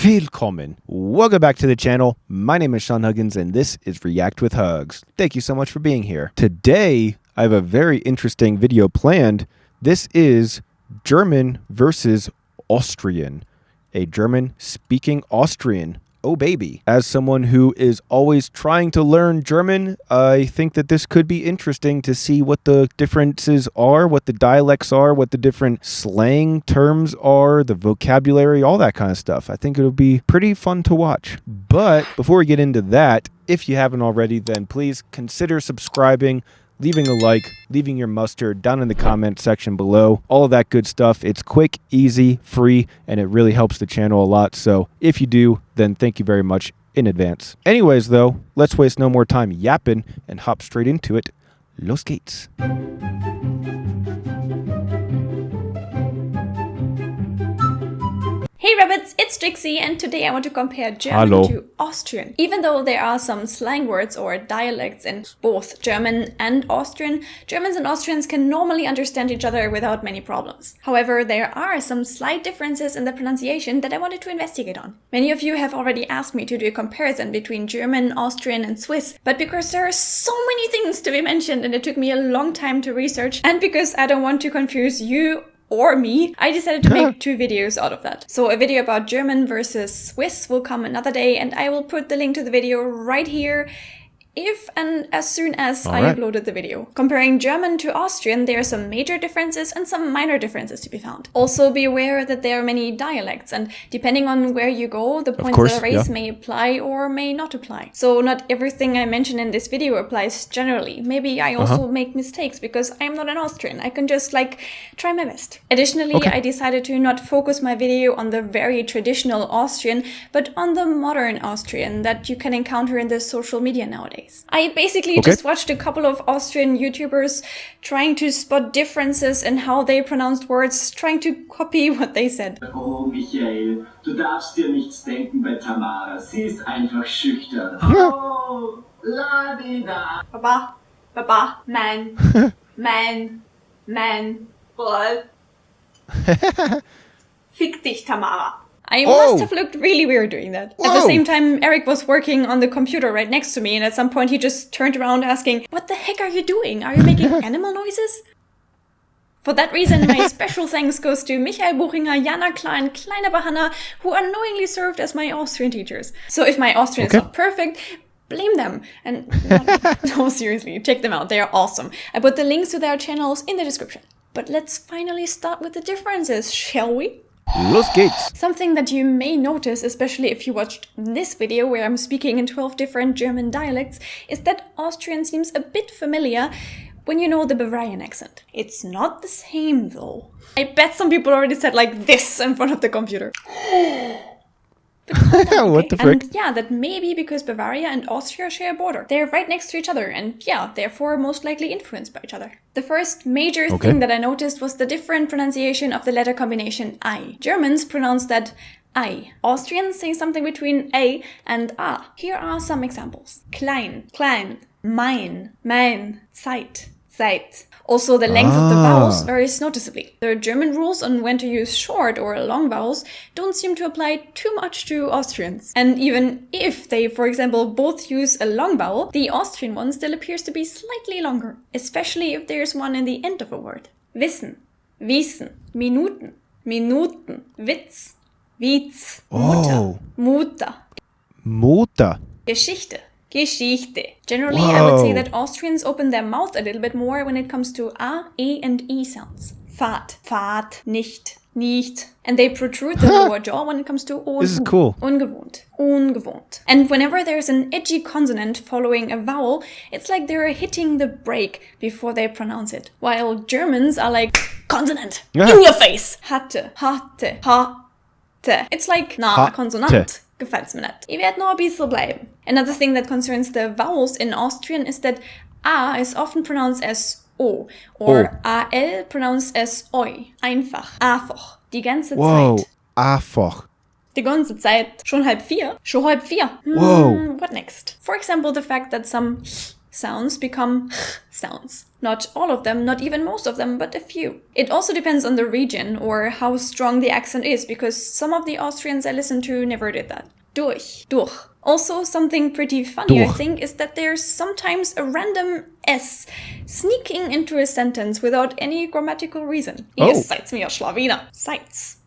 Willkommen. Welcome back to the channel. My name is Sean Huggins and this is React with Hugs. Thank you so much for being here. Today, I have a very interesting video planned. This is German versus Austrian. A German speaking Austrian. Oh baby. As someone who is always trying to learn German, I think that this could be interesting to see what the differences are, what the dialects are, what the different slang terms are, the vocabulary, all that kind of stuff. I think it'll be pretty fun to watch. But before we get into that, if you haven't already, then please consider subscribing, leaving a like, leaving your mustard down in the comment section below. All of that good stuff. It's quick, easy, free, and it really helps the channel a lot. So if you do, then thank you very much in advance. Anyways, though, let's waste no more time yapping and hop straight into it. Los geht's. Hey Rabbits, it's Trixie and today I want to compare German to Austrian. Even though there are some slang words or dialects in both German and Austrian, Germans and Austrians can normally understand each other without many problems. However, there are some slight differences in the pronunciation that I wanted to investigate on. Many of you have already asked me to do a comparison between German, Austrian and Swiss, but because there are so many things to be mentioned and it took me a long time to research, and because I don't want to confuse you or me, I decided to make two videos out of that. So a video about German versus Swiss will come another day, and I will put the link to the video right here if and as soon as I uploaded the video. Comparing German to Austrian, there are some major differences and some minor differences to be found. Also be aware that there are many dialects, and depending on where you go, the points of the race may apply or may not apply. So not everything I mention in this video applies generally. Maybe I also make mistakes because I'm not an Austrian. I can just try my best. Additionally, I decided to not focus my video on the very traditional Austrian, but on the modern Austrian that you can encounter in the social media nowadays. I basically just watched a couple of Austrian YouTubers trying to spot differences in how they pronounced words, trying to copy what they said. Oh, Michael, du darfst dir nichts denken bei Tamara. Sie ist einfach schüchtern. Oh, la-di-da. Baba, man, boy. Fick dich, Tamara. I must have looked really weird doing that. At the same time, Eric was working on the computer right next to me, and at some point he just turned around asking, "What the heck are you doing? Are you making animal noises?" For that reason, my special thanks goes to Michael Buchinger, Jana Klein, Kleine Bahana, who unknowingly served as my Austrian teachers. So if my Austrian is not perfect, blame them. And no, seriously, check them out. They are awesome. I put the links to their channels in the description. But let's finally start with the differences, shall we? Los geht's. Something that you may notice, especially if you watched this video where I'm speaking in 12 different German dialects, is that Austrian seems a bit familiar when you know the Bavarian accent. It's not the same though. I bet some people already said like this in front of the computer. What the frick? And yeah, that may be because Bavaria and Austria share a border. They're right next to each other and yeah, therefore most likely influenced by each other. The first major thing that I noticed was the different pronunciation of the letter combination I. Germans pronounce that I. Austrians say something between A and A. Here are some examples. Klein, mein, Zeit. Also, the length of the vowels varies noticeably. The German rules on when to use short or long vowels don't seem to apply too much to Austrians. And even if they, for example, both use a long vowel, the Austrian one still appears to be slightly longer, especially if there's one in the end of a word. Wissen, Minuten, Witz, Mutter. Geschichte. Generally, I would say that Austrians open their mouth a little bit more when it comes to A, E, and E sounds. Fahrt, nicht. And they protrude the lower jaw when it comes to O. This is cool. Ungewohnt. And whenever there's an edgy consonant following a vowel, it's like they're hitting the brake before they pronounce it. While Germans are like, consonant, in your face. Hatte. It's like, Konsonant. Gefällt's mir nicht. Ich werd noch ein bisschen bleiben. Another thing that concerns the vowels in Austrian is that A is often pronounced as O, or AL pronounced as Oi. Einfach. Die ganze Zeit. Einfach. Die ganze Zeit. Schon halb vier? Whoa. What next? For example, the fact that some sounds become sounds. Not all of them, not even most of them, but a few. It also depends on the region or how strong the accent is, because some of the Austrians I listened to never did that. Durch. Also, something pretty funny, I think, is that there's sometimes a random S sneaking into a sentence without any grammatical reason. Ihr seid mir Schlawiner. Seid's.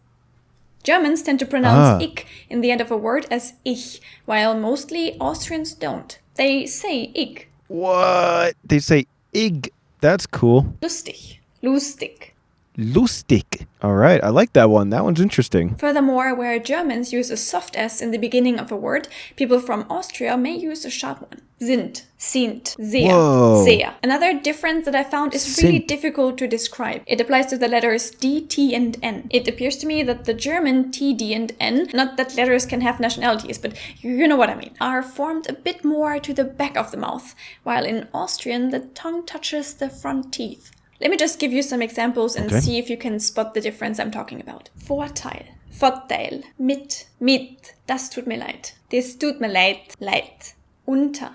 Germans tend to pronounce ich in the end of a word as ich, while mostly Austrians don't. They say ich. What? They say ig. That's cool. Lustig. Lustig. All right, I like that one. That one's interesting. Furthermore, where Germans use a soft S in the beginning of a word, people from Austria may use a sharp one. Sind, sehr. Another difference that I found is really difficult to describe. It applies to the letters D, T, and N. It appears to me that the German T, D, and N, not that letters can have nationalities, but you know what I mean, are formed a bit more to the back of the mouth, while in Austrian the tongue touches the front teeth. Let me just give you some examples and see if you can spot the difference I'm talking about. Vorteil, mit, das tut mir leid, das tut mir leid, unter.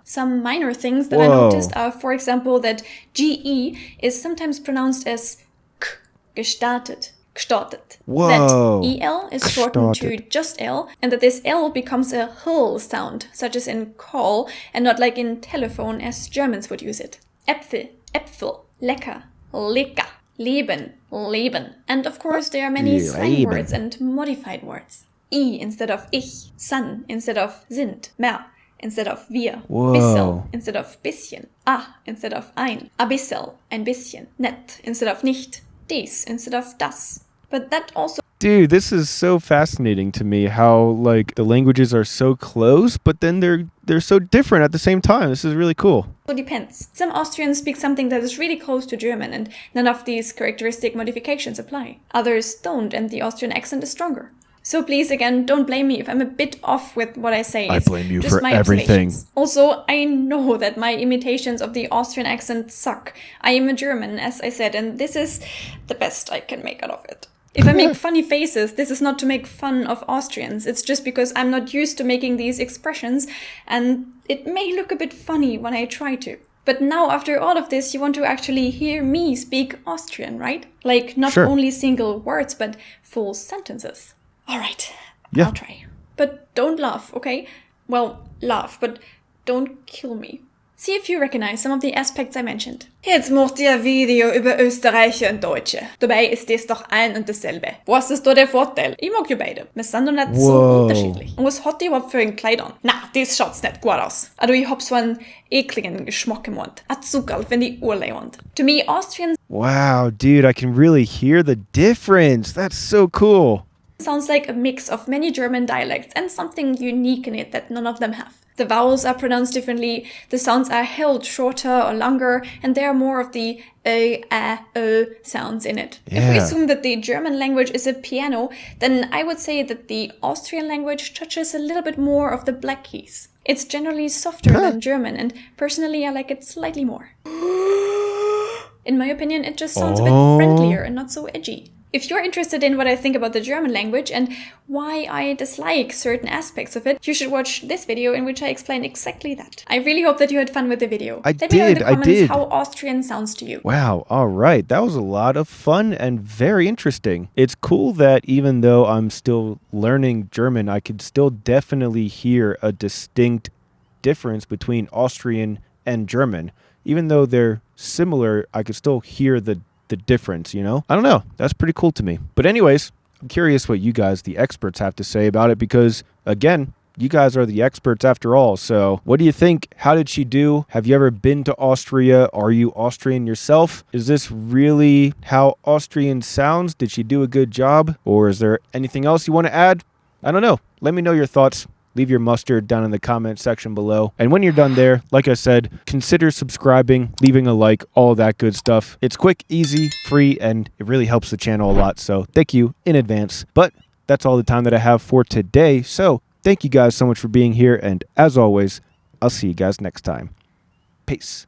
Some minor things that I noticed are, for example, that GE is sometimes pronounced as k, gestartet. That EL is shortened to just L, and that this L becomes a HL sound, such as in call, and not like in telephone as Germans would use it. Äpfel, lecker, leben. And of course there are many slang words and modified words. I instead of ich, san instead of sind, mehr instead of wir, bissel instead of bisschen, instead of ein bissel, ein bisschen, nett instead of nicht, dies instead of das. But that also... Dude, this is so fascinating to me how, like, the languages are so close, but then they're so different at the same time. This is really cool. It depends. Some Austrians speak something that is really close to German, and none of these characteristic modifications apply. Others don't, and the Austrian accent is stronger. So please, again, don't blame me if I'm a bit off with what I say. I blame you just for my everything. Also, I know that my imitations of the Austrian accent suck. I am a German, as I said, and this is the best I can make out of it. If I make funny faces, this is not to make fun of Austrians. It's just because I'm not used to making these expressions, and it may look a bit funny when I try to. But now, after all of this, you want to actually hear me speak Austrian, right? Like, not only single words, but full sentences. All right, I'll try. But don't laugh, okay? Well, laugh, but don't kill me. See if you recognize some of the aspects I mentioned. Jetzt macht ihr ein Video über Österreicher und Deutsche. Dabei ist das doch ein und dasselbe. Was ist da der Vorteil? Ich mag ja beide. Wir sind doch nicht so unterschiedlich. Und was hat die überhaupt für ein Kleid an? Na, das schaut's nicht gut aus. Also ich hab so einen ekligen Geschmack im Mund. Ein Zuckerl, wenn die urleihend. To me, Austrians... Wow, dude, I can really hear the difference. That's so cool. Sounds like a mix of many German dialects and something unique in it that none of them have. The vowels are pronounced differently, the sounds are held shorter or longer, and there are more of the sounds in it. Yeah. If we assume that the German language is a piano, then I would say that the Austrian language touches a little bit more of the black keys. It's generally softer than German, and personally I like it slightly more. In my opinion, it just sounds a bit friendlier and not so edgy. If you're interested in what I think about the German language and why I dislike certain aspects of it, you should watch this video in which I explain exactly that. I really hope that you had fun with the video. Let me know in the comments how Austrian sounds to you. Wow, all right. That was a lot of fun and very interesting. It's cool that even though I'm still learning German, I could still definitely hear a distinct difference between Austrian and German. Even though they're similar, I could still hear the difference, you know? I don't know. That's pretty cool to me. But anyways, I'm curious what you guys, the experts, have to say about it because, again, you guys are the experts after all. So what do you think? How did she do? Have you ever been to Austria? Are you Austrian yourself? Is this really how Austrian sounds? Did she do a good job? Or is there anything else you want to add? I don't know. Let me know your thoughts. Leave your mustard down in the comment section below. And when you're done there, like I said, consider subscribing, leaving a like, all that good stuff. It's quick, easy, free, and it really helps the channel a lot. So thank you in advance. But that's all the time that I have for today. So thank you guys so much for being here. And as always, I'll see you guys next time. Peace.